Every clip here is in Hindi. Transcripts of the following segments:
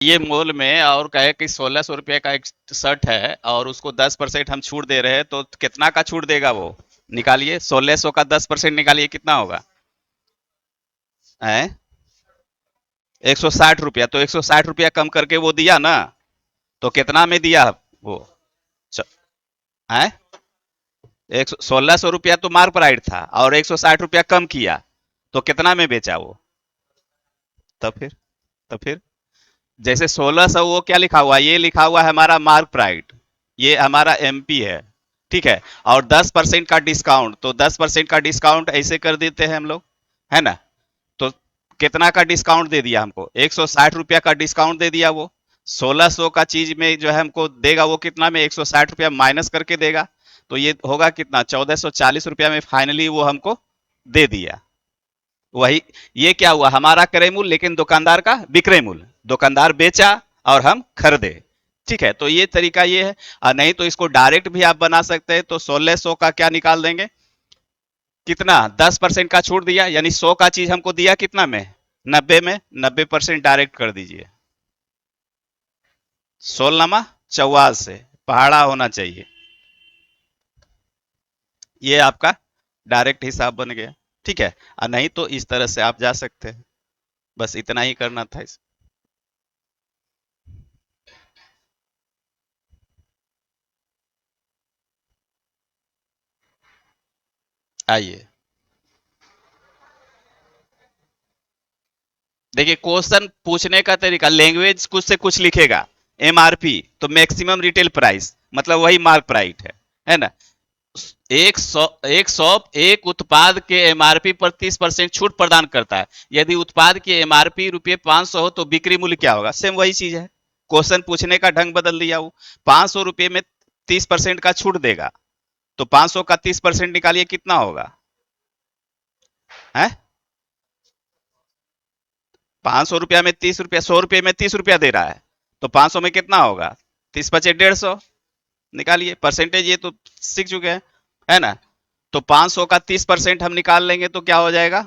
ये मॉल में और कहे कि 1600 रुपये का एक शर्ट है और उसको 10% हम छूट दे रहे हैं, तो कितना का छूट देगा वो? निकालिए, 1600 का 10% निकालिए, कितना होगा? है 160 रुपया। तो 160 रुपया कम करके वो दिया ना, तो कितना में दिया वो? च- है 1600 रुपया तो मार्क प्राइड था और 160 रुपया कम किया, तो कितना में बेचा वो? तब फिर तब फिर जैसे 1600, वो क्या लिखा हुआ है? ये लिखा हुआ है हमारा मार्क प्राइड, ये हमारा एमपी है, ठीक है। और 10% का डिस्काउंट, तो 10% का डिस्काउंट ऐसे कर देते हैं हम लोग, है ना? तो कितना का डिस्काउंट दे दिया हमको? 160 रुपया का डिस्काउंट दे दिया वो। 1600 का चीज में जो है हमको देगा वो कितना में? 160 रुपया माइनस करके देगा। तो ये होगा कितना? 1440 रुपया में फाइनली वो हमको दे दिया। वही, ये क्या हुआ? हमारा क्रय मूल्य लेकिन दुकानदार का विक्रय मूल्य। दुकानदार बेचा और हम खरीदे, ठीक है। तो ये तरीका ये है। और नहीं तो इसको डायरेक्ट भी आप बना सकते हैं। तो 1600 का क्या निकाल देंगे? कितना? 10% का छूट दिया, यानी 100 का चीज हमको दिया कितना में? 90 में। 90% डायरेक्ट कर दीजिए। 16 चौवाल से पहाड़ा होना चाहिए। ये आपका डायरेक्ट हिसाब बन गया, ठीक है। और नहीं तो इस तरह से आप जा सकते हैं। बस इतना ही करना था इस। आइए, देखिए क्वेश्चन पूछने का तरीका, लैंग्वेज कुछ से कुछ लिखेगा। एमआरपी तो मैक्सिमम रिटेल प्राइस, मतलब वही मार्क प्राइस है ना? एक उत्पाद के एमआरपी पर 30% छूट प्रदान करता है। यदि उत्पाद की एमआरपी रुपये 500 हो तो बिक्री मूल्य क्या होगा? सेम वही चीज है। क्वेश्चन पूछने का ढंग बदल दिया वो। 500 रुपये में 30% का छूट देगा, तो 500 का 30% निकालिए, कितना होगा? है 500 रुपया में 30 रुपया, 100 रुपये में 30 रुपया दे रहा है, तो 500 में कितना होगा? 30 × 5 = 150। निकालिए परसेंटेज, ये तो सीख चुके हैं, है ना? तो 500 का 30% हम निकाल लेंगे तो क्या हो जाएगा?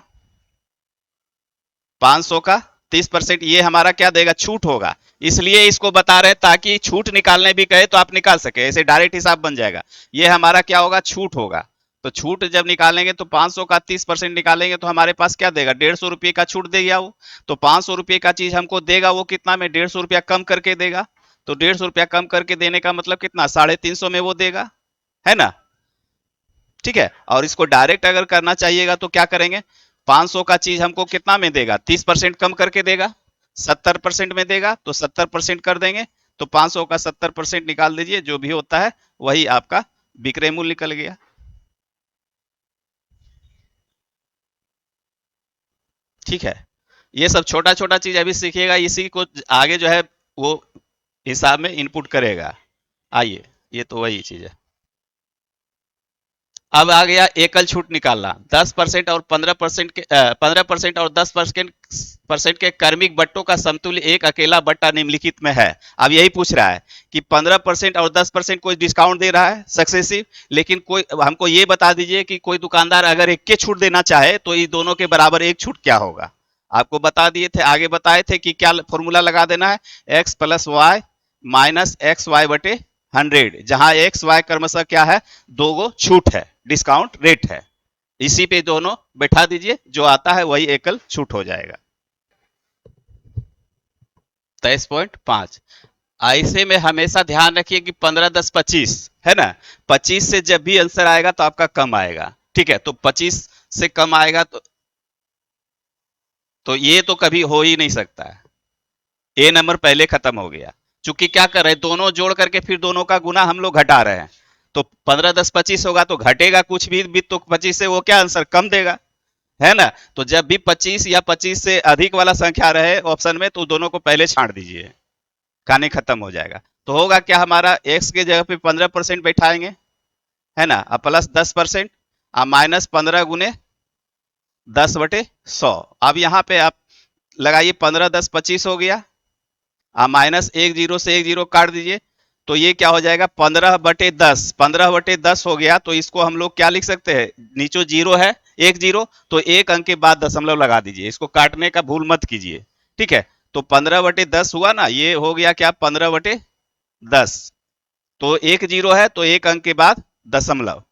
500 का 30%, ये हमारा क्या देगा? छूट होगा। इसलिए इसको बता रहे हैं ताकि छूट निकालने भी कहे तो आप निकाल सके, ऐसे डायरेक्ट हिसाब बन जाएगा। ये हमारा क्या होगा? छूट होगा। तो छूट जब निकालेंगे तो 500 का 30% निकालेंगे तो हमारे पास क्या देगा? 150 रुपये का छूट दे गया वो। तो 500 रुपये का चीज हमको देगा वो कितना में? 150 रुपया कम करके देगा। तो 150 रुपया कम करके देने का मतलब कितना? 350 में वो देगा, है ना? ठीक है। और इसको डायरेक्ट अगर करना चाहिएगा तो क्या करेंगे? 500 का चीज हमको कितना में देगा? 30% कम करके देगा, 70% में देगा, तो 70% कर देंगे। तो 500 का 70% निकाल दीजिए, जो भी होता है वही आपका विक्रय मूल्य निकल गया। ठीक है। ये सब छोटा छोटा चीज अभी सीखिएगा, इसी को आगे जो है वो हिसाब में इनपुट करेगा। आइए, ये तो वही चीज है। अब आ गया एकल छूट निकालना। 10% और 15% के 15% और 10% के कर्मिक बट्टों का समतुल्य एक अकेला बट्टा निम्नलिखित में है। अब यही पूछ रहा है कि 15% और 10% कोई डिस्काउंट दे रहा है सक्सेसिव, लेकिन कोई हमको ये बता दीजिए कि कोई दुकानदार अगर एक के छूट देना चाहे तो ये दोनों के बराबर एक छूट क्या होगा? आपको बता दिए थे, आगे बताए थे कि क्या फॉर्मूला लगा देना है? x + y - xy/100, जहां एक्स वाई क्रमशः क्या है? दो गो छूट है, डिस्काउंट रेट है। इसी पे दोनों बैठा दीजिए, जो आता है वही एकल छूट हो जाएगा। 23.5। ऐसे में हमेशा ध्यान रखिए कि 15, 10, 25 है ना? 25 से जब भी आंसर आएगा तो आपका कम आएगा, ठीक है। तो 25 से कम आएगा तो ये तो कभी हो ही नहीं सकता है। ए नंबर पहले खत्म हो गया। चूंकि क्या कर रहे हैं, दोनों जोड़ करके फिर दोनों का गुना हम लोग घटा रहे हैं। तो 15, 10, 25 होगा तो घटेगा कुछ भी तो 25 से वो क्या आंसर कम देगा, है ना? तो जब भी 25 या 25 से अधिक वाला संख्या रहे ऑप्शन में तो दोनों को पहले छांट दीजिए, कहानी खत्म हो जाएगा। तो होगा क्या? हमारा एक्स के जगह पे 15% बैठाएंगे, है ना? Plus 10% minus 15 × 10/100। अब यहाँ पे आप लगाइए, 15, 10, 25 हो गया। माइनस एक जीरो से एक जीरो काट दीजिए, तो ये क्या हो जाएगा? 15/10। 15/10 हो गया, तो इसको हम लोग क्या लिख सकते हैं? नीचे जीरो है, एक जीरो, तो एक अंक के बाद दशमलव लगा दीजिए, इसको काटने का भूल मत कीजिए, ठीक है। तो 15/10 हुआ ना, ये हो गया क्या 15/10। तो एक जीरो है तो एक अंक के बाद दशमलव।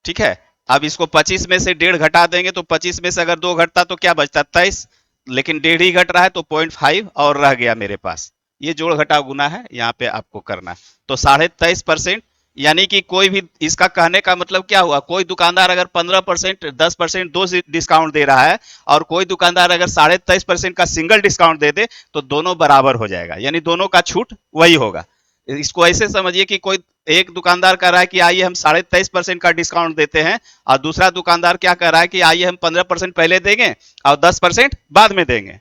ठीक है। अब इसको 25 में से डेढ़ घटा देंगे तो 25 में से अगर दो घटता तो क्या बचता 23, लेकिन डेढ़ ही घट रहा है तो 0.5 और रह गया मेरे पास। ये जोड़ घटाव गुना है, यहाँ पे आपको करना है। तो 23.5%, यानी कि कोई भी, इसका कहने का मतलब क्या हुआ, कोई दुकानदार अगर 15%, 10% दो डिस्काउंट दे रहा है और कोई दुकानदार अगर 23.5% का सिंगल डिस्काउंट दे दे तो दोनों बराबर हो जाएगा, यानी दोनों का छूट वही होगा। इसको ऐसे समझिए कि कोई एक दुकानदार कह रहा है कि आइए हम 23.5% का डिस्काउंट देते हैं, और दूसरा दुकानदार क्या कह रहा है कि आइए हम 15% पहले देंगे और 10% बाद में देंगे।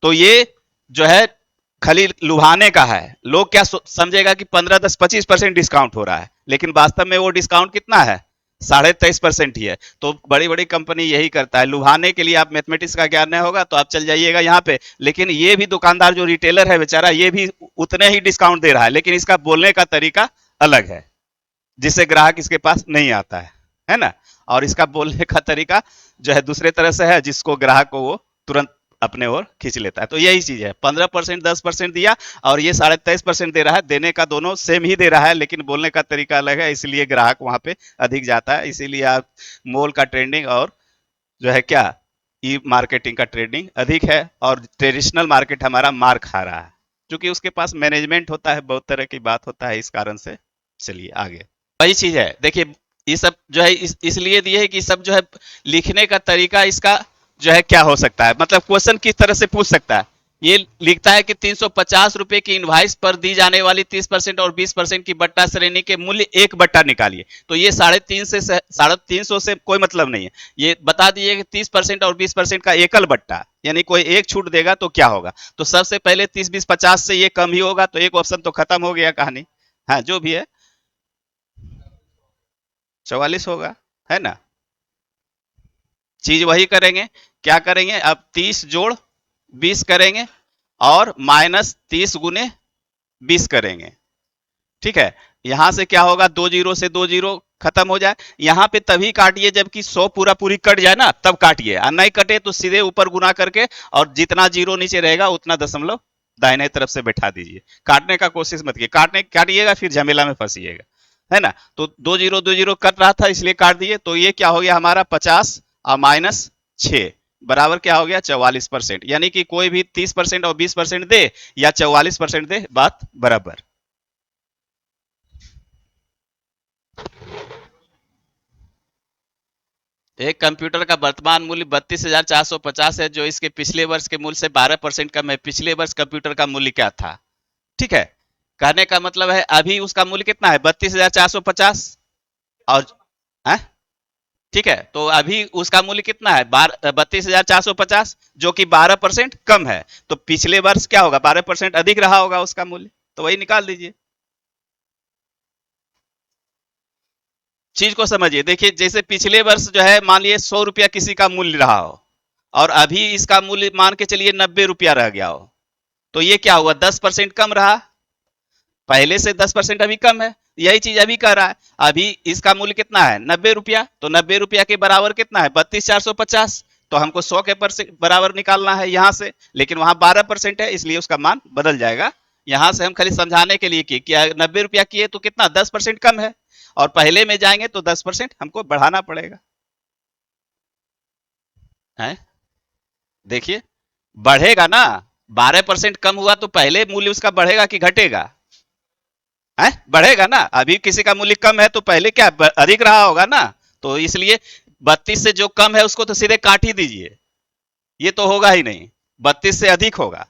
तो ये जो है खाली लुभाने का है। लोग क्या समझेगा कि 15, 10, 25% डिस्काउंट हो रहा है, लेकिन वास्तव में वो डिस्काउंट कितना है, 23.5% ही है। तो बड़ी बड़ी कंपनी यही करता है, लुभाने के लिए। आप मैथमेटिक्स का ज्ञान नहीं होगा तो आप चल जाइएगा यहाँ पे, लेकिन ये भी दुकानदार जो रिटेलर है बेचारा, ये भी उतने ही डिस्काउंट दे रहा है, लेकिन इसका बोलने का तरीका अलग है, जिससे ग्राहक इसके पास नहीं आता है ना। और इसका बोलने का तरीका जो है दूसरे तरह से है, जिसको ग्राहक को वो तुरंत अपने ओर खींच लेता है। तो यही चीज है, 15%, 10% दिया और ये 23.5% दे रहा है। देने का दोनों सेम ही दे रहा है, लेकिन बोलने का तरीका अलग है, इसलिए ग्राहक वहां पे अधिक जाता है। इसीलिए आप मॉल का ट्रेंडिंग और जो है क्या, ई मार्केटिंग का ट्रेंडिंग अधिक है, और ट्रेडिशनल मार्केट हमारा मार खा रहा है, क्योंकि उसके पास मैनेजमेंट होता है, बहुत तरह की बात होता है, इस कारण से। चलिए आगे। वही चीज है, देखिए ये सब जो है इसलिए दिए है कि सब जो है लिखने का तरीका इसका जो है क्या हो सकता है, मतलब क्वेश्चन किस तरह से पूछ सकता है। ये लिखता है कि 350 रुपए की इनवाइस पर दी जाने वाली 30% और 20% की बट्टा श्रेणी के मूल्य एक बट्टा निकालिए। तो ये 350 से कोई मतलब नहीं है। ये बता दिए कि 30% और 20% का एकल बट्टा, यानी कोई एक छूट देगा तो क्या होगा। तो सबसे पहले 30, 20, 50 से ये कम ही होगा, तो एक ऑप्शन तो खत्म हो गया कहानी। हाँ जो भी है 44 होगा, है ना। चीज वही करेंगे, क्या करेंगे अब, 30 जोड़ 20 करेंगे और -30 गुने 20 करेंगे। ठीक है। यहां से क्या होगा, दो जीरो से दो जीरो खत्म हो जाए। यहां पे तभी काटिए जबकि 100 पूरा पूरी कट जाए ना, तब काटिए, और नहीं कटे तो सीधे ऊपर गुना करके और जितना जीरो नीचे रहेगा उतना दशमलव दाहिने तरफ से बैठा दीजिए। काटने का कोशिश मत कीजिए, काटिएगा फिर झमेला में फंसिएगा, है ना। तो दो जीरो कट रहा था इसलिए काट दिए। तो ये क्या हो गया हमारा 50 और -6 बराबर क्या हो गया 44%, यानी कि कोई भी 30% और 20% दे या 44% दे, बात बराबर। एक कंप्यूटर का वर्तमान मूल्य 32,450 है, जो इसके पिछले वर्ष के मूल्य से 12% कम है। पिछले वर्ष कंप्यूटर का मूल्य क्या था। ठीक है। कहने का मतलब है अभी उसका मूल्य कितना है 32,450, और है? ठीक है, तो अभी उसका मूल्य कितना है 32,450, जो कि 12% कम है। तो पिछले वर्ष क्या होगा 12% अधिक रहा होगा उसका मूल्य, तो वही निकाल दीजिए। चीज को समझिए, देखिए जैसे पिछले वर्ष जो है मान लिए 100 रुपया किसी का मूल्य रहा हो, और अभी इसका मूल्य मान के चलिए 90 रुपया रह गया हो, तो ये क्या हुआ 10% कम रहा। पहले से 10% अभी कम है, यही चीज अभी कर रहा है। अभी इसका मूल्य कितना है 90 रुपया, तो 90 रुपया के बराबर कितना है 32,450। तो हमको 100 के बराबर निकालना है यहाँ से, लेकिन वहां 12% है इसलिए उसका मान बदल जाएगा। यहाँ से हम खाली समझाने के लिए कि क्या 90 रुपया किए तो कितना 10% कम है, और पहले में जाएंगे तो 10% हमको बढ़ाना पड़ेगा, है। देखिए बढ़ेगा ना, 12% कम हुआ तो पहले मूल्य उसका बढ़ेगा कि घटेगा, है बढ़ेगा ना। अभी किसी का मूल्य कम है तो पहले क्या अधिक रहा होगा ना। तो इसलिए 32 से जो कम है उसको तो सीधे काट ही दीजिए, ये तो होगा ही नहीं, 32 से अधिक होगा।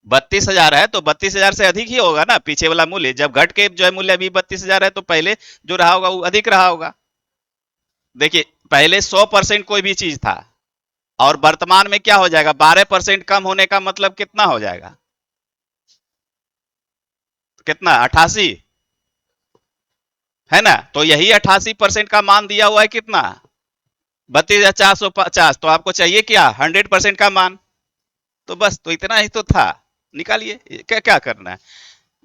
32,000 है तो 32,000 से अधिक ही होगा ना पीछे वाला मूल्य, जब घट के जो है मूल्य अभी 32,000 है तो पहले जो रहा होगा वो अधिक रहा होगा। देखिए पहले 100% कोई भी चीज था, और वर्तमान में क्या हो जाएगा 12% कम होने का मतलब कितना हो जाएगा, कितना 88, है ना। तो यही 88% का मान दिया हुआ है कितना 32,450, तो आपको चाहिए क्या 100% का मान। तो बस तो इतना ही तो था, निकालिए, क्या क्या करना है।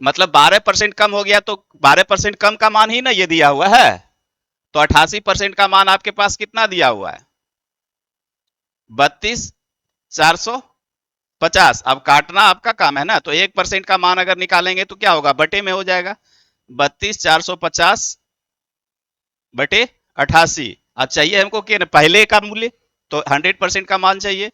मतलब 12% कम हो गया तो 12% कम का मान ही ना ये दिया हुआ है, तो 88% का मान आपके पास कितना दिया हुआ है 32,450। अब काटना आपका काम है ना, तो 1% का मान अगर निकालेंगे तो क्या होगा, बटे में हो जाएगा। 32,450 बटे 88। अब चाहिए हमको क्या, पहले का मूल्य, तो 100% का मान चाहिए।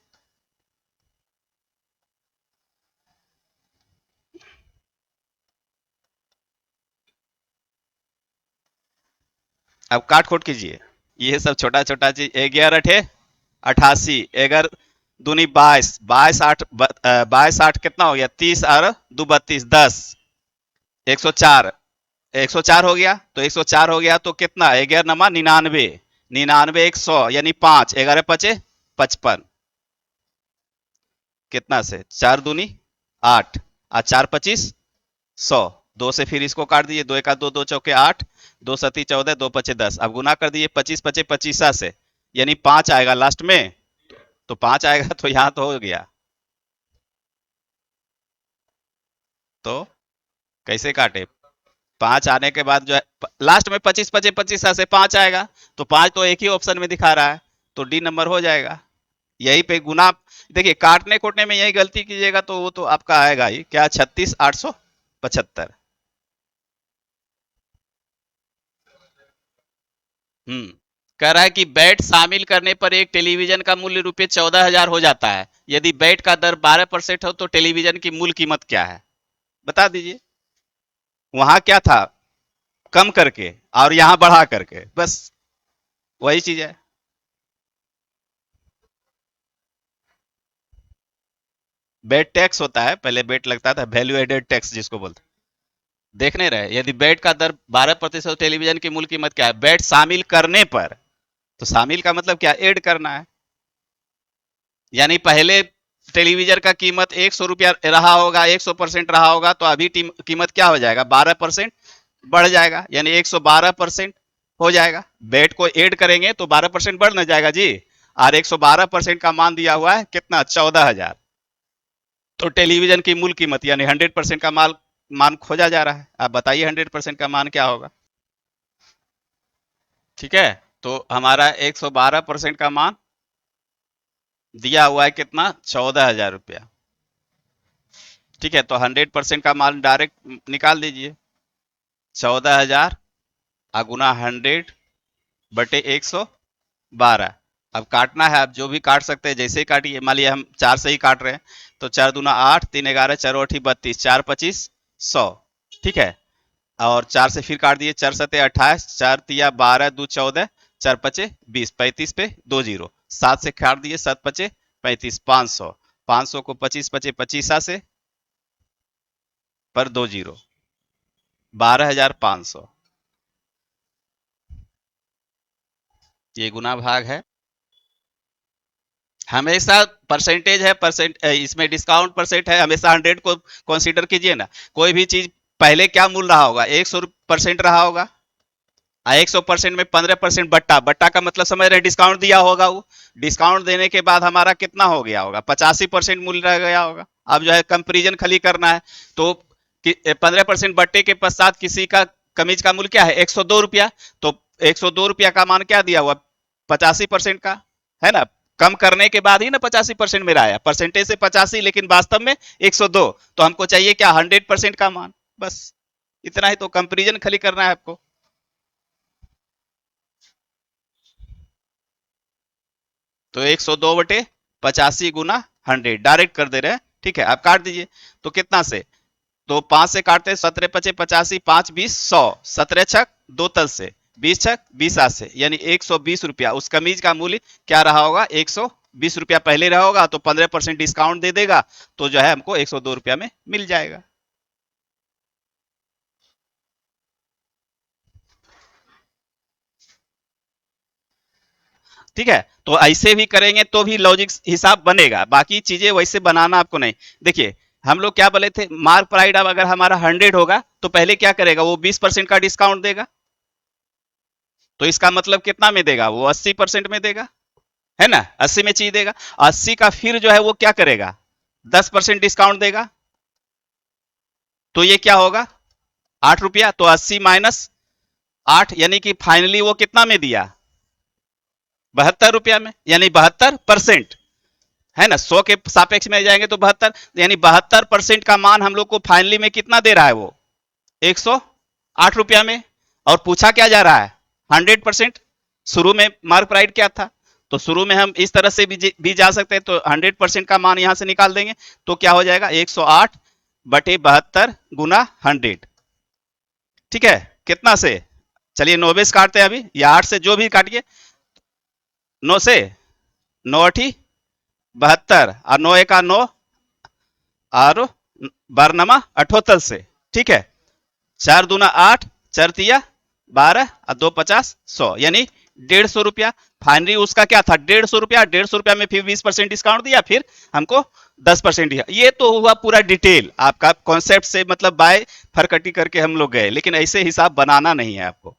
अब काट खोट कीजिए, ये सब छोटा छोटा चीज। 11 × 8 = 88, 11 दूनी 22, 22 8 कितना हो गया, 30 और 2 32, 10, 104। 104 हो गया, तो 104 हो गया तो कितना, 11 नमा 99, 99 100 यानी 5, 11 × 5 = 55। कितना से, 4 दूनी 8, और 4 × 25 = 100। 2 से फिर इसको काट दीजिए, 2 1 2, 2 चौके 8, 2 सती 14, 2 पचे 10। अब गुना कर दीजिए 25 पचे 25 से, यानी 5 आएगा लास्ट में, तो 5 आएगा तो यहां तो हो गया। तो कैसे काटे, 5 आने के बाद जो है लास्ट में 25 पचे 25 से 5 आएगा, तो 5 तो एक ही ऑप्शन में दिखा रहा है, तो डी नंबर हो जाएगा। यही पे गुना, देखिए काटने कोटने में यही गलती कीजिएगा तो वो तो आपका आएगा ही क्या, 36,875। हम्म कह रहा है कि बैट शामिल करने पर एक टेलीविजन का मूल्य ₹14,000 हो जाता है। यदि बैट का दर 12% हो तो टेलीविजन की मूल कीमत क्या है, बता दीजिए। वहां क्या था, कम करके, और यहां बढ़ा करके, बस वही चीज है। बेट टैक्स होता है, पहले बेट लगता था, वैल्यू एडेड टैक्स जिसको बोलते हैं। देख नहीं रहे, यदि बेट का दर 12% टेलीविजन की मूल कीमत क्या है, बेट शामिल करने पर, तो शामिल का मतलब क्या, ऐड करना है। यानी पहले टेलीविजन का कीमत ₹100 रहा होगा, 100% रहा होगा, तो अभी कीमत क्या हो जाएगा, 12% बढ़ जाएगा, यानी 112% हो जाएगा। बेट को ऐड करेंगे तो 12% बढ़ न जाएगा जी। और 112% का मान दिया हुआ है कितना, 14,000। तो टेलीविजन की मूल कीमत यानी 100% का मान खोजा जा रहा है। आप बताइए 100% का मान क्या होगा। ठीक है, तो हमारा 112% का मान दिया हुआ है कितना, 14,000 रुपया। ठीक है, तो 100% का मान डायरेक्ट निकाल दीजिए, 14,000 गुना 100/112। अब काटना है, आप जो भी काट सकते हैं, जैसे ही काटिए, मान लिया हम 4 से ही काट रहे हैं, तो 4 दूना 8, 3 11, 4 8 32, 4 25 100। ठीक है, और 4 से फिर काट दिए, 4 सते 28, 4 तिया 12, 2 14, 4 पचे 20, 35 पे 2 जीरो, 7 से काट दिए, 7 पचे 35, 500। 500 को 25 पचे 25 से पर 2 जीरो, 12,500। ये गुना भाग है। हमेशा परसेंटेज है, परसेंट इसमें डिस्काउंट परसेंट है, हमेशा 100 को कंसीडर कीजिए ना। कोई भी चीज पहले क्या मूल्य रहा होगा, 100% रहा होगा, 100% में 15% बट्टा, बट्टा का मतलब समझ रहे, डिस्काउंट दिया होगा, वो डिस्काउंट देने के बाद हमारा कितना हो गया होगा, 85% मूल्य रह गया होगा। अब जो है कंपेरिजन खाली करना है, तो 15% बट्टे के पश्चात किसी का कमीज का मूल्य क्या है, ₹102। तो ₹102 का मान क्या दिया हुआ, 85% का, है ना। कम करने के बाद ही ना 85% मेरा आया, परसेंटेज से 85, लेकिन वास्तव में 102। तो हमको चाहिए क्या, 100% का मान, बस इतना ही। तो कंपेरिजन खाली करना है आपको। तो 102/85 गुना 100 डायरेक्ट कर दे रहे हैं। ठीक है, आप काट दीजिए, तो कितना से, तो 5 से काटते, 17 पचे 85, 5 20 100, 17 छक 2 तल से, 20 छक 20 हाथ से, यानी ₹120। उस कमीज का मूल्य क्या रहा होगा, ₹120 पहले रहा होगा, तो 15% डिस्काउंट दे देगा, तो जो है हमको ₹102 में मिल जाएगा। ठीक है, तो ऐसे भी करेंगे तो भी लॉजिक हिसाब बनेगा, बाकी चीजें वैसे बनाना आपको नहीं। देखिए, हम लोग क्या बोले थे, मार्क प्राइड अब अगर हमारा 100 होगा तो पहले क्या करेगा, वो 20% का डिस्काउंट देगा, तो इसका मतलब कितना में देगा, वो 80% में देगा, है ना, 80 में चीज देगा। 80 का फिर जो है वो क्या करेगा, 10% डिस्काउंट देगा, तो ये क्या होगा, ₹8। तो 80 माइनस 8, यानी कि फाइनली वो कितना में दिया, ₹72 में, यानी 72%। है ना, 100 के सापेक्ष में जाएंगे तो 72, यानी 72% का मान हम लोग को फाइनली में कितना दे रहा है वो, 108 रुपया में। और पूछा क्या जा रहा है, 100%। शुरू में मार्क प्राइड क्या था, तो शुरू में हम इस तरह से भी जा सकते हैं, तो 100% का मान यहां से निकाल देंगे, तो क्या हो जाएगा 108 बटे 72 गुना 100। ठीक है, कितना से, चलिए 90 से काटते हैं अभी, या 8 से, जो भी काटिए, 9 से, 9 अठी 72 और 9 एका 9 और 12 78 से। ठीक है, 4 दूना 8, 4 तिया 12 और 2 50 100, यानी 150 रुपया। फाइनली उसका क्या था, 150 रुपया। 150 रुपया में फिर 20% डिस्काउंट दिया, फिर हमको 10% दिया। ये तो हुआ पूरा डिटेल आपका कॉन्सेप्ट से, मतलब बाय फरकटी करके हम लोग गए, लेकिन ऐसे हिसाब बनाना नहीं है आपको।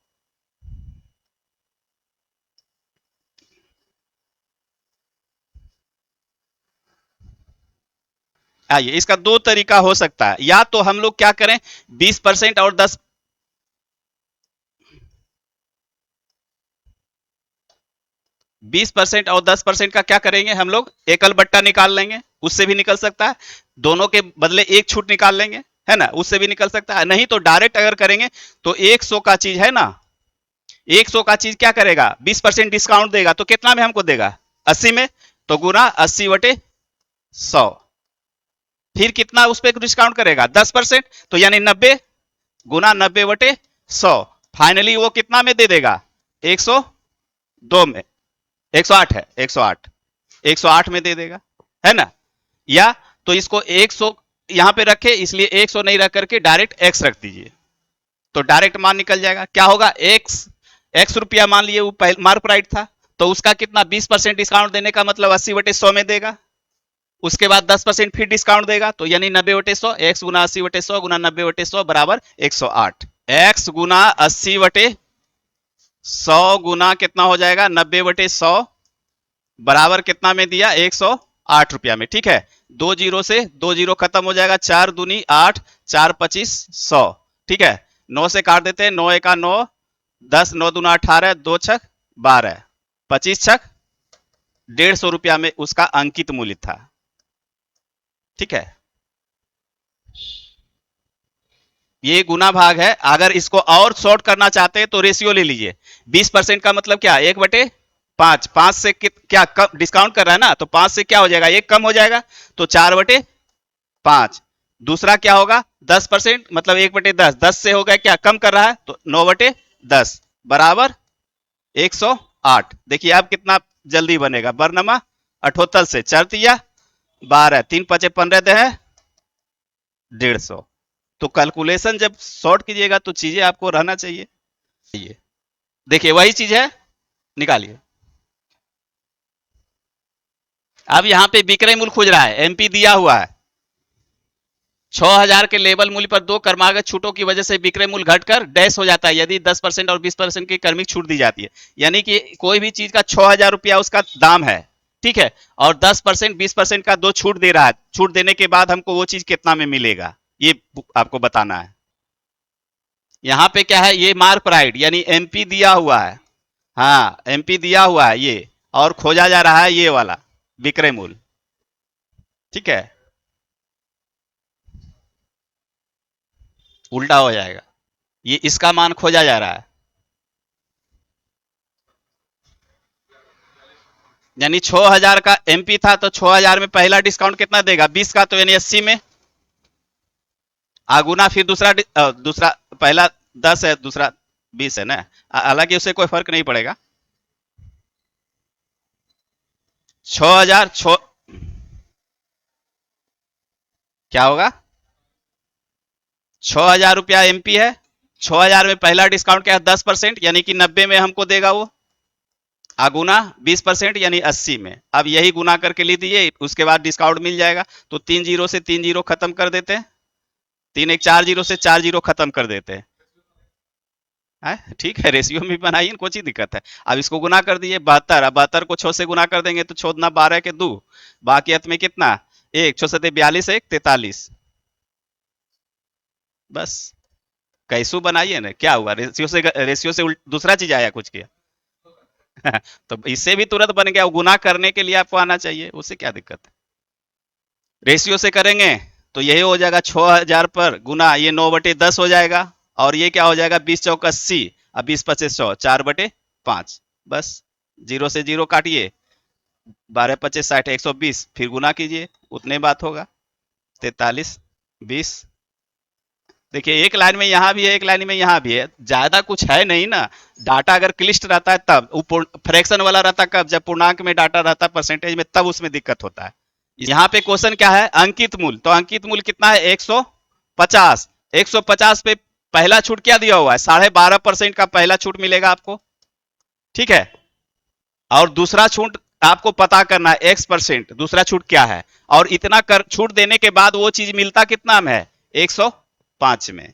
आइए, इसका दो तरीका हो सकता है, या तो हम लोग क्या करें, 20% और 20% और 10% का क्या करेंगे हम लोग, एकल बट्टा निकाल लेंगे, उससे भी निकल सकता है। दोनों के बदले एक छूट निकाल लेंगे, है ना, उससे भी निकल सकता है। नहीं तो डायरेक्ट अगर करेंगे तो 100 का चीज है ना, 100 का चीज क्या करेगा, 20% डिस्काउंट देगा, तो कितना में हमको देगा, 80 में, तो गुना 80/100। फिर कितना उस पर डिस्काउंट करेगा, 10%, तो यानी 90 गुना 90/100। फाइनली वो कितना में दे देगा, 102 में, 108 है, 108, 108 में दे देगा, है ना। या तो इसको 100 यहां पे रखे, इसलिए 100 नहीं रख करके डायरेक्ट एक्स रख दीजिए, तो डायरेक्ट मान निकल जाएगा। क्या होगा, एक्स, एक्स रुपया मान लिए वो मार्क प्राइड था, तो उसका कितना 20% डिस्काउंट देने का मतलब 80/100 में देगा। उसके बाद 10% फिर डिस्काउंट देगा, तो यानी 90/100, एक्स गुना 80/100 गुना 90/100 बराबर 108। एक्स गुना 80/100 गुना कितना हो जाएगा, 90/100 बराबर कितना में दिया, 108 रुपया में। ठीक है, दो जीरो से दो जीरो खत्म हो जाएगा, 4 दूनी 8, 4 25 100। ठीक है, 9 से काट देते हैं, 9 एका 9, 10, 9 दूना 18, 2 छक 12, 25 छक 150 रुपया में उसका अंकित मूल्य था। ठीक है, ये गुना भाग है। अगर इसको और शॉर्ट करना चाहते हैं तो रेशियो ले लीजिए। 20% का मतलब क्या, 1/5, 5 से क्या कम डिस्काउंट कर रहा है ना, तो 5 से क्या हो जाएगा, एक कम हो जाएगा, तो 4/5। दूसरा क्या होगा, 10% मतलब 1/10, 10 से हो गया क्या, कम कर रहा है, तो 9/10 बराबर 108। देखिए अब कितना जल्दी बनेगा, बरनमा 78 से 4 तिया 12, 3 5 15 दे है 150। तो कैलकुलेशन जब सॉर्ट कीजिएगा तो चीजें आपको रहना चाहिए। ये देखिए वही चीज है, निकालिए। अब यहाँ पे विक्रय मूल्य खोज रहा है, एमपी दिया हुआ है 6000 के लेबल मूल्य पर दो कर्मागत छूटों की वजह से विक्रय मूल्य घटकर डैश हो जाता है यदि 10% और 20% की कर्मिक छूट दी जाती है। यानी कि कोई भी चीज का 6000 रुपया उसका दाम है, ठीक है, और 10% 20% का दो छूट दे रहा है, छूट देने के बाद हमको वो चीज कितना में मिलेगा, ये आपको बताना है। यहाँ पे क्या है, ये मार्क प्राइड यानी एमपी दिया हुआ है, हाँ एमपी दिया हुआ है ये, और खोजा जा रहा है ये वाला विक्रय मूल्य। ठीक है, उल्टा हो जाएगा, ये इसका मान खोजा जा रहा है, यानी 6000 का एमपी था, तो 6000 में पहला डिस्काउंट कितना देगा, 20 का, तो यानी 80 में आगुना, फिर दूसरा दूसरा पहला 10 है, दूसरा 20 है ना, हालांकि उससे कोई फर्क नहीं पड़ेगा। 6000 क्या होगा, 6000 रुपया एमपी है, 6000 में पहला डिस्काउंट क्या है, 10%, यानी कि 90 में हमको देगा वो, आगुना 20% यानी 80 में। अब यही गुना करके लिख दीजिए, उसके बाद डिस्काउंट मिल जाएगा, तो 3 जीरो से 3 जीरो खत्म कर देते हैं, 3 एक 4 जीरो से 4 जीरो खत्म कर देते हैं। ठीक है, रेशियो में बनाइए, कोई चीज दिक्कत है। अब इसको गुना कर दिए 72, अब 72 को 6 से गुना कर देंगे तो 6 दूना 12 के 2, बाकी अंत में कितना, एक 6 से 42, एक 43। बस कैसू बनाइए ना, क्या हुआ, रेशियो से दूसरा चीज आया कुछ किया। तो इससे भी तुरंत बन गया, गुना करने के लिए आपको आना चाहिए, उससे क्या दिक्कत है। रेशियो से करेंगे तो यही हो जाएगा 6000 पर गुना ये 9/10 हो जाएगा, और ये क्या हो जाएगा 20 चौक 80 और 20 25 100 4/5, बस जीरो से जीरो काटिए, 12 25 60 120, फिर गुना कीजिए, उतने बात होगा। 43 20, देखिए एक लाइन में यहाँ भी है, एक लाइन में यहाँ भी है, ज्यादा कुछ है नहीं ना। डाटा अगर क्लिष्ट रहता है तब, वो फ्रैक्शन वाला रहता कब, जब पूर्णांक में डाटा रहता परसेंटेज में, तब उसमें दिक्कत होता है। यहाँ पे क्वेश्चन क्या है, अंकित मूल, तो अंकित मूल कितना है 150। 150 पे पहला छूट क्या दिया हुआ है, 12.5% का पहला छूट मिलेगा आपको, ठीक है। और दूसरा छूट आपको पता करना है x%, दूसरा छूट क्या है, और इतना कर छूट देने के बाद वो चीज मिलता कितना में है 105 में,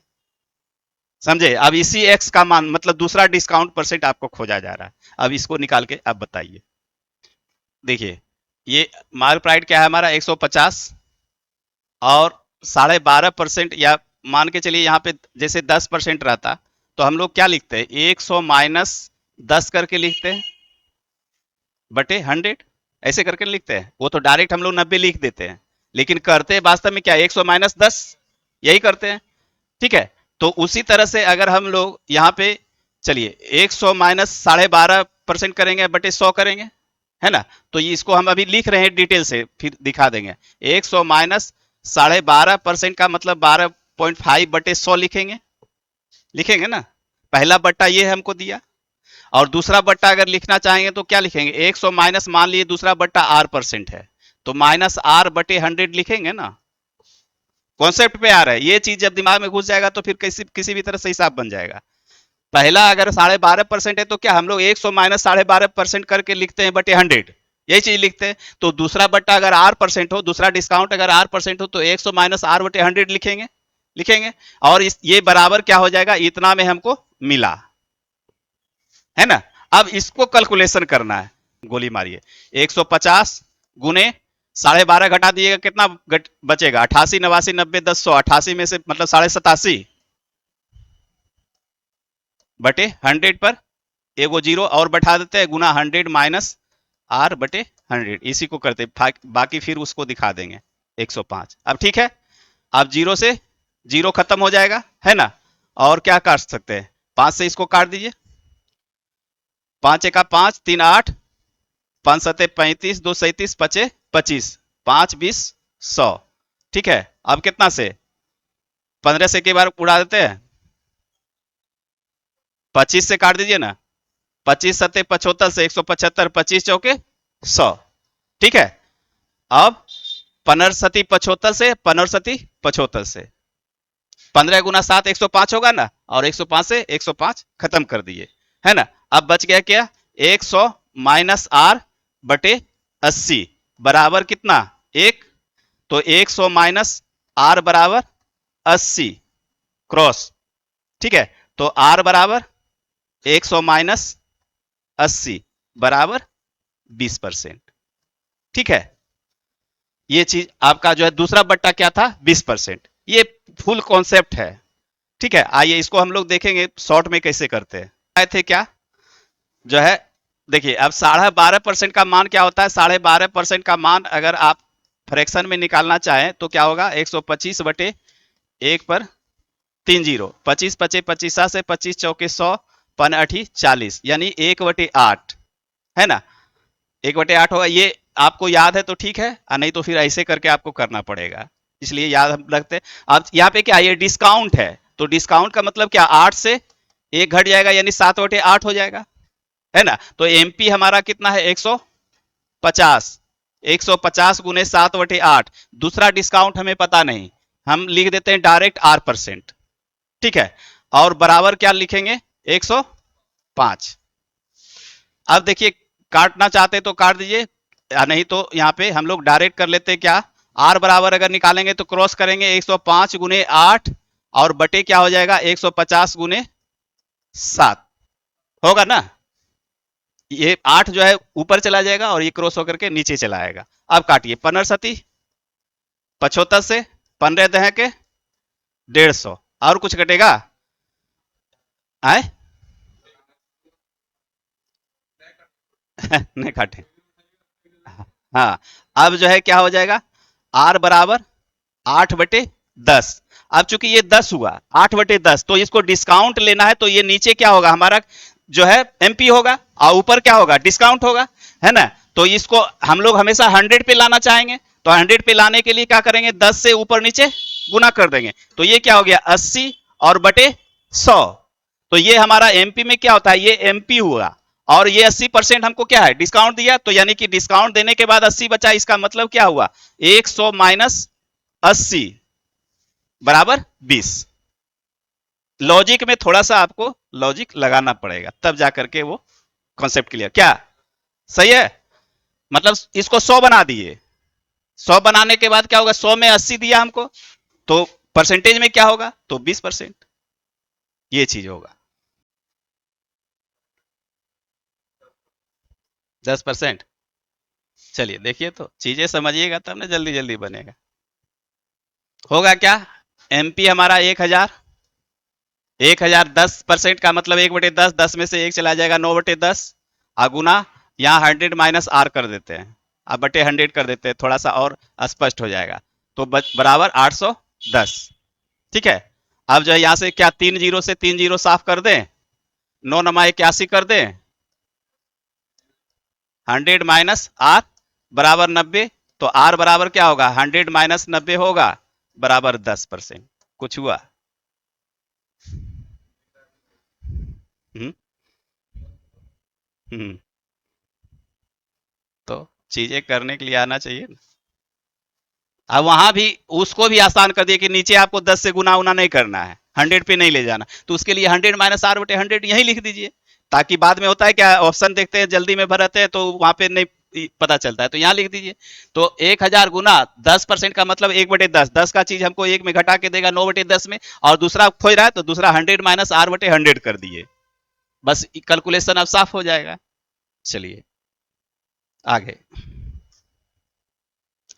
समझे। अब इसी x का मान मतलब दूसरा डिस्काउंट परसेंट आपको खोजा जा रहा है। अब इसको निकाल के अब बताइए, देखिए ये मार्क प्राइड क्या है हमारा 150, और 12.5% या मान के चलिए यहाँ पे जैसे 10% रहता, तो हम लोग क्या लिखते हैं 100 माइनस 10 करके लिखते हैं बटे 100, ऐसे करके लिखते हैं। वो तो डायरेक्ट हम लोग 90 लिख देते हैं, लेकिन करते हैं वास्तव में क्या 100 माइनस 10, यही करते हैं, ठीक है। तो उसी तरह से अगर हम लोग यहाँ पे चलिए 100 माइनस 12.5% करेंगे बटे 100 करेंगे, है ना। तो इसको हम अभी लिख रहे हैं डिटेल से, फिर दिखा देंगे। 100 माइनस 12.5% का मतलब 12.5 बटे 100 लिखेंगे, लिखेंगे ना। पहला बट्टा ये हमको दिया, और दूसरा बट्टा अगर लिखना चाहेंगे तो क्या लिखेंगे 100 माइनस, मान लीजिए दूसरा बट्टा R% है, तो माइनस R बटे 100 लिखेंगे ना। कॉन्सेप्ट पे आ रहा है, ये चीज जब दिमाग में घुस जाएगा तो फिर किसी किसी भी तरह से हिसाब बन जाएगा। पहला अगर 12.5% है तो क्या हम लोग 100 माइनस 12.5% करके लिखते हैं बटे 100, यही चीज लिखते हैं। तो दूसरा बट्टा अगर R% हो, दूसरा डिस्काउंट अगर R% हो, तो 100 माइनस R बटे 100 लिखेंगे, लिखेंगे। और ये बराबर क्या हो जाएगा, इतना में हमको मिला, है ना। अब इसको कैलकुलेशन करना है, गोली मारिए। 150 गुने 12.5 घटा दिएगा, कितना बचेगा 88 89 90 10 100, 88 में से मतलब 87.5 बटे 100 पर एगो जीरो और बैठा देते हैं, गुना 100 माइनस R बटे 100, इसी को करते बाकी फिर उसको दिखा देंगे 105। अब ठीक है, अब जीरो से जीरो खत्म हो जाएगा, है ना। और क्या काट सकते हैं, 5 से इसको काट दीजिए, 5 एका 5 3 8, 5 सते 35 2 37 पचे 25, 5 20 100, ठीक है। अब कितना से 15 से के बार उड़ा देते हैं, 25 से काट दीजिए ना, 25 सते 75 से 175, 25 चौके 100, ठीक है। अब 15 सती 75 से 15 सती 75 से 15 गुना 7 105 होगा ना, और 105 से 105 खत्म कर दिए, है ना। अब बच गया क्या 100 माइनस R बटे 80 बराबर कितना 1, तो 100 माइनस R बराबर 80 क्रॉस, ठीक है। तो R बराबर 100 माइनस 80 बराबर 20%, ठीक है। ये चीज आपका जो है दूसरा बट्टा क्या था 20%, ये फुल कॉन्सेप्ट है, ठीक है। आइए इसको हम लोग देखेंगे शॉर्ट में कैसे करते हैं। आए थे क्या जो है, देखिए अब 12.5% का मान क्या होता है, 12.5% का मान अगर आप फ्रैक्शन में निकालना चाहें तो क्या होगा 125 बटे 1 पर 3 जीरो, 25 पचे 25 से 25 चौके 100, पन अठी 40, यानी 1/8, है ना। 1/8 होगा, ये आपको याद है तो ठीक है, नहीं तो फिर ऐसे करके आपको करना पड़ेगा, इसलिए याद हम रखते हैं। अब यहाँ पे क्या ये डिस्काउंट है, तो डिस्काउंट का मतलब क्या 8 से 1 घट जाएगा, यानी 7/8 हो जाएगा, है ना। तो एमपी हमारा कितना है 150, 150 गुने 7/8, दूसरा डिस्काउंट हमें पता नहीं, हम लिख देते हैं डायरेक्ट R%, ठीक है। और बराबर क्या लिखेंगे 105। अब देखिए काटना चाहते तो काट दीजिए, नहीं तो यहाँ पे हम लोग डायरेक्ट कर लेते हैं क्या, R बराबर अगर निकालेंगे तो क्रॉस करेंगे 105 गुने 8, और बटे क्या हो जाएगा 150 गुने 7, होगा ना। ये 8 जो है ऊपर चला जाएगा और ये क्रॉस होकर के नीचे चला आएगा। अब काटिए 15 सती 75 से 15 दह के 150, और कुछ कटेगा आए नहीं काटे। हाँ, अब जो है क्या हो जाएगा, आर बराबर 8/10। अब चूंकि ये 10 हुआ, 8/10, तो इसको डिस्काउंट लेना है, तो ये नीचे क्या होगा हमारा, जो है एमपी होगा, और ऊपर क्या होगा, डिस्काउंट होगा, है ना। तो इसको हम लोग हमेशा 100 पे लाना चाहेंगे, तो 100 पे लाने के लिए क्या करेंगे, 10 से ऊपर नीचे गुना कर देंगे, तो ये क्या हो गया, 80 और बटे 100। तो ये हमारा एमपी में क्या होता है, ये एमपी हुआ, और ये 80% हमको क्या है, डिस्काउंट दिया, तो यानी कि डिस्काउंट देने के बाद 80 बचा, इसका मतलब क्या हुआ, 100 माइनस 80 बराबर 20। लॉजिक में थोड़ा सा आपको लॉजिक लगाना पड़ेगा, तब जाकर के वो कॉन्सेप्ट क्लियर, क्या सही है। मतलब इसको 100 बना दिए, 100 बनाने के बाद क्या होगा, 100 में 80 दिया हमको, तो परसेंटेज में क्या होगा, तो 20%, ये चीज होगा। 10%। चलिए देखिए, तो चीजें समझिएगा तब ना जल्दी जल्दी बनेगा। होगा क्या, एमपी हमारा 1000, 1000 10% का मतलब 1/10, 10 में से एक चला जाएगा, 9/10, अगुना, यहाँ 100 माइनस आर कर देते हैं, अब बटे 100 कर देते हैं, थोड़ा सा और स्पष्ट हो जाएगा, तो बराबर 810। ठीक है। अब जो है यहाँ से क्या, 3 जीरो से 3 जीरो साफ कर दें, 9 नमा 81 कर दें, 100 माइनस आर बराबर 90, तो आर बराबर क्या होगा, 100 माइनस 90 होगा, बराबर 10%। कुछ हुआ? हम्म हम्म तो चीजें करने के लिए आना चाहिए ना। अब वहां भी उसको भी आसान कर दिया कि नीचे आपको 10 से गुना उना नहीं करना है, 100 पे नहीं ले जाना, तो उसके लिए 100 माइनस आर बटे 100 यही लिख दीजिए, ताकि बाद में होता है क्या, ऑप्शन देखते हैं जल्दी में भरते हैं, तो वहां पे नहीं पता चलता है, तो यहाँ लिख दीजिए। तो 1000 गुना 10% का मतलब 1/10, 10 का चीज हमको एक में घटा के देगा 9/10 में, और दूसरा खोज रहा है तो दूसरा 100 माइनस आर बटे 100 कर दिए, बस कैलकुलेशन अब साफ हो जाएगा। चलिए आगे,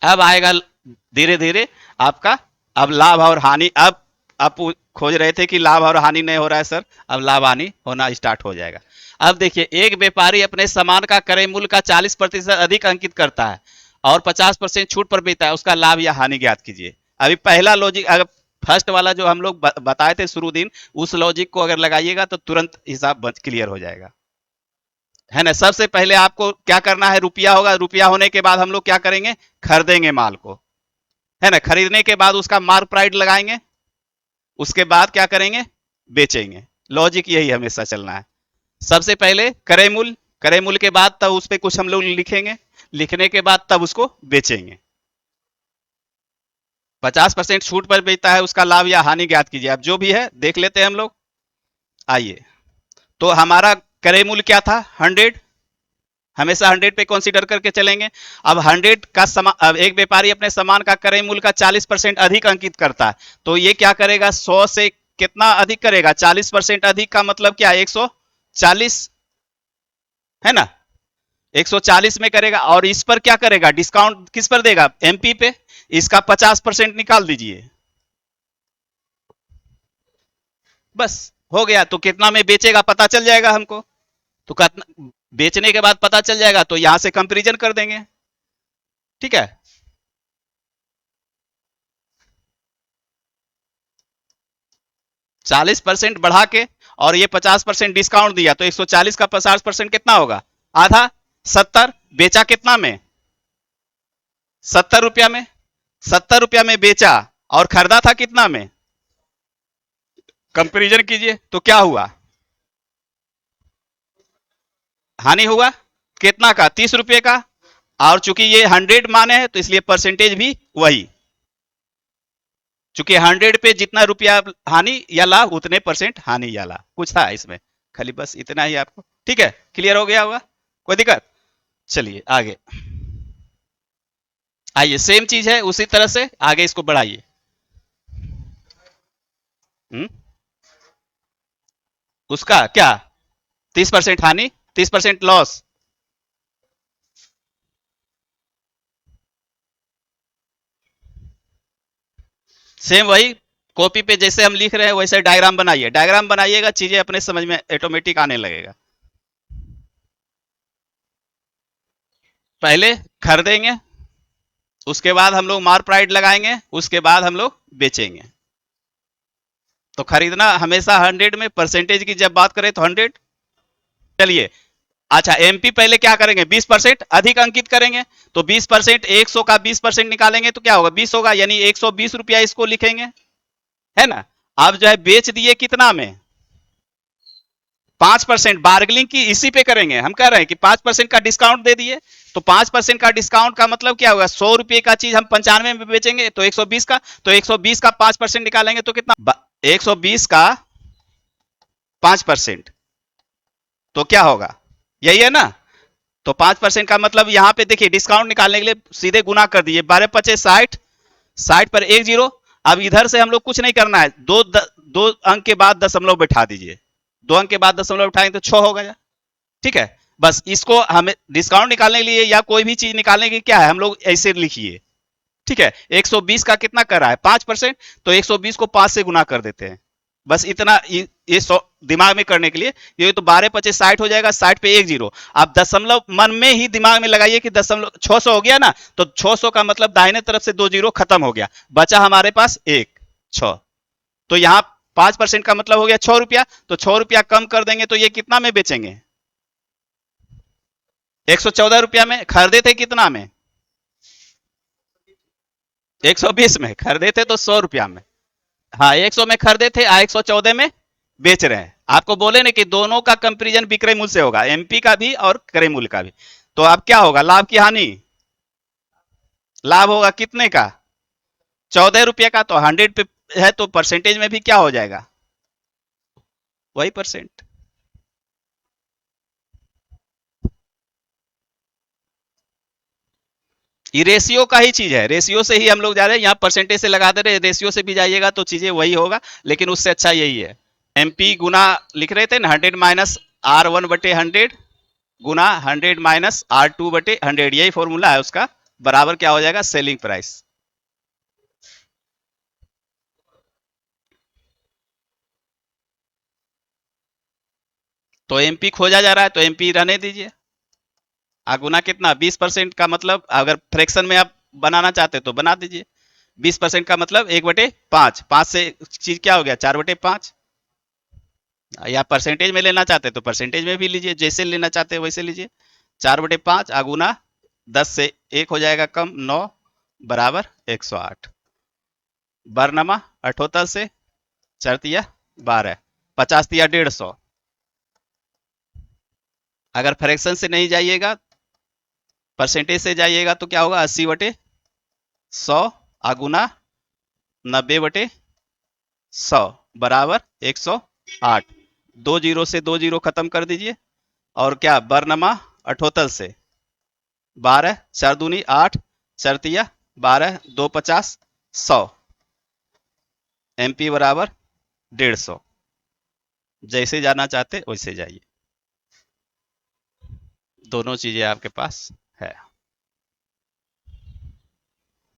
अब आएगा धीरे धीरे आपका, अब लाभ और हानि, अब आप खोज रहे थे कि लाभ और हानि नहीं हो रहा है सर, अब लाभ हानि होना स्टार्ट हो जाएगा। अब देखिए, एक व्यापारी अपने सामान का क्रय मूल्य का 40% अधिक अंकित करता है और 50% छूट पर बेचता है, उसका लाभ या हानि ज्ञात कीजिए। अभी पहला लॉजिक, अगर फर्स्ट वाला जो हम लोग बताए थे शुरू दिन, उस लॉजिक को अगर लगाइएगा तो तुरंत हिसाब क्लियर हो जाएगा, है ना। सबसे पहले आपको क्या करना है, रुपया होगा, रुपया होने के बाद हम लोग क्या करेंगे, खरीदेंगे माल को, है ना। खरीदने के बाद उसका मार्क प्राइस लगाएंगे, उसके बाद क्या करेंगे, बेचेंगे। लॉजिक यही हमेशा चलना है, सबसे पहले क्रय मूल्य, क्रय मूल्य के बाद तब उस पर कुछ हम लोग लिखेंगे, लिखने के बाद तब उसको बेचेंगे। 50% छूट पर बेचता है, उसका लाभ या हानि ज्ञात कीजिए। अब जो भी है देख लेते हैं हम लोग, आइए। तो हमारा क्रय मूल्य क्या था, 100, हमेशा 100 पे कंसीडर करके चलेंगे। अब 100 का सामान, अब एक व्यापारी अपने सामान का क्रय मूल्य का 40% अधिक अंकित करता है, तो ये क्या करेगा, 100 से कितना अधिक करेगा, 40% अधिक का मतलब क्या, 140, है ना। 140 में करेगा, और इस पर क्या करेगा, डिस्काउंट किस पर देगा, एमपी पे, इसका 50% निकाल दीजिए, बस हो गया। तो कितना में बेचेगा पता चल जाएगा हमको, तो कितना बेचने के बाद पता चल जाएगा, तो यहां से कंपेरिजन कर देंगे। ठीक है, 40% बढ़ा के और ये 50% डिस्काउंट दिया, तो 140 का 50% कितना होगा, आधा, 70। बेचा कितना में, 70 रुपया में, 70 रुपया में बेचा, और खरीदा था कितना में, कंपेरिजन कीजिए तो क्या हुआ, हानि हुआ, कितना का, 30 रुपये का, और चूंकि ये 100 माने हैं तो इसलिए परसेंटेज भी वही, चूंकि 100 पे जितना रुपया हानि या लाभ, उतने परसेंट हानि या लाभ, कुछ था इसमें, खाली बस इतना ही आपको, ठीक है, क्लियर हो गया होगा, कोई दिक्कत। चलिए आगे, आइए सेम चीज है, उसी तरह से आगे इसको बढ़ाइए। हम्म, उसका क्या, 30% हानि, 30% लॉस, सेम वही, कॉपी पे जैसे हम लिख रहे हैं वैसे डायग्राम बनाइए, डायग्राम बनाइएगा, चीजें अपने समझ में ऑटोमेटिक आने लगेगा। पहले खरीदेंगे, उसके बाद हम लोग मार प्राइड लगाएंगे, उसके बाद हम लोग बेचेंगे। तो खरीदना हमेशा 100 में, परसेंटेज की जब बात करें तो 100। चलिए, अच्छा एमपी पहले क्या करेंगे, 20% अधिक अंकित करेंगे। तो 20%, 100 का 20% निकालेंगे तो क्या होगा, 20 होगा, यानी 120 रुपया इसको लिखेंगे, है ना। अब जो है बेच दिए कितना में, 5%। बार्गेनिंग की इसी पे करेंगे, हम कह रहे हैं कि 5% का डिस्काउंट दे दिए। तो 5% का डिस्काउंट का मतलब क्या होगा, 100 रुपए का चीज हम 95 में बेचेंगे तो 120 का, तो 120 का 5% निकालेंगे तो कितना, 120 का 5%, तो क्या होगा, यही है ना। तो 5% का मतलब यहां पे देखिए डिस्काउंट निकालने के लिए सीधे गुना कर दिए, 12×5 = 60, 60 पर एक जीरो। अब इधर से हम लोग कुछ नहीं करना है, दो अंक के बाद दशमलव बैठा दीजिए, 2 अंक के बाद दशमलव बैठाएंगे तो 6 हो गया। ठीक है, बस इसको हमें डिस्काउंट निकालने के लिए या कोई भी चीज निकालने के क्या है, हम लोग ऐसे लिखिए। ठीक है, 120 का कितना कर रहा है, 5%, तो 120 को 5 से गुना कर देते हैं। बस इतना ये दिमाग में करने के लिए, ये तो 12×5 = 60 हो जाएगा, 60 पे एक जीरो। आप दशमलव मन में ही दिमाग में लगाइए कि दशमलव 600 हो गया ना, तो 600 का मतलब दाहिने तरफ से 2 जीरो खत्म हो गया, बचा हमारे पास एक 6। तो यहाँ 5% का मतलब हो गया 6 रुपया, तो 6 रुपया कम कर देंगे तो ये कितना में बेचेंगे, 114 रुपया में। खरीदे थे कितना में, 120 में खरीदे थे, तो 100 रुपया में। हाँ, 100 में खरीदे थे, 114 में बेच रहे हैं। आपको बोले ना कि दोनों का कंपेरिजन विक्रय मूल्य से होगा, एमपी का भी और क्रय मूल्य का भी। तो अब क्या होगा, लाभ की हानि, लाभ होगा कितने का, 14 रुपये का। तो 100 पे है तो परसेंटेज में भी क्या हो जाएगा, वही परसेंट। ये रेशियो का ही चीज है, रेशियो से ही हम लोग जा रहे हैं, यहाँ परसेंटेज से लगा दे रहे हैं, रेशियो से भी जाइएगा तो चीजें वही होगा, लेकिन उससे अच्छा यही है। एमपी गुना लिख रहे थे ना, 100 - R1/100 गुना 100 - R2/100, यही फॉर्मूला है उसका, बराबर क्या हो जाएगा, सेलिंग प्राइस। तो एमपी खोजा जा रहा है तो एमपी रहने दीजिए। गुना कितना, 20% का मतलब अगर फ्रैक्शन में आप बनाना चाहते तो बना दीजिए। 20% का मतलब 1/5, 5 से चीज क्या हो गया, 4/5। या परसेंटेज में लेना चाहते तो परसेंटेज में भी लीजिए, जैसे लेना चाहते हैं वैसे लीजिए। 4/5 गुना 10 से एक हो जाएगा कम, 9 बराबर 108। बरनमा 78 से 4×3 = 12, 50×3 = 150। अगर फ्रैक्शन से नहीं जाइएगा, परसेंटेज से जाइएगा तो क्या होगा, 80/100 गुना 90/100 बराबर 108। 2 जीरो से 2 जीरो खत्म कर दीजिए, और क्या बरनमा 78 से 12, 4×2 = 8, 4×3 = 12, 2×50 = 100, एमपी बराबर 150। जैसे जाना चाहते वैसे जाइए, दोनों चीजें आपके पास है।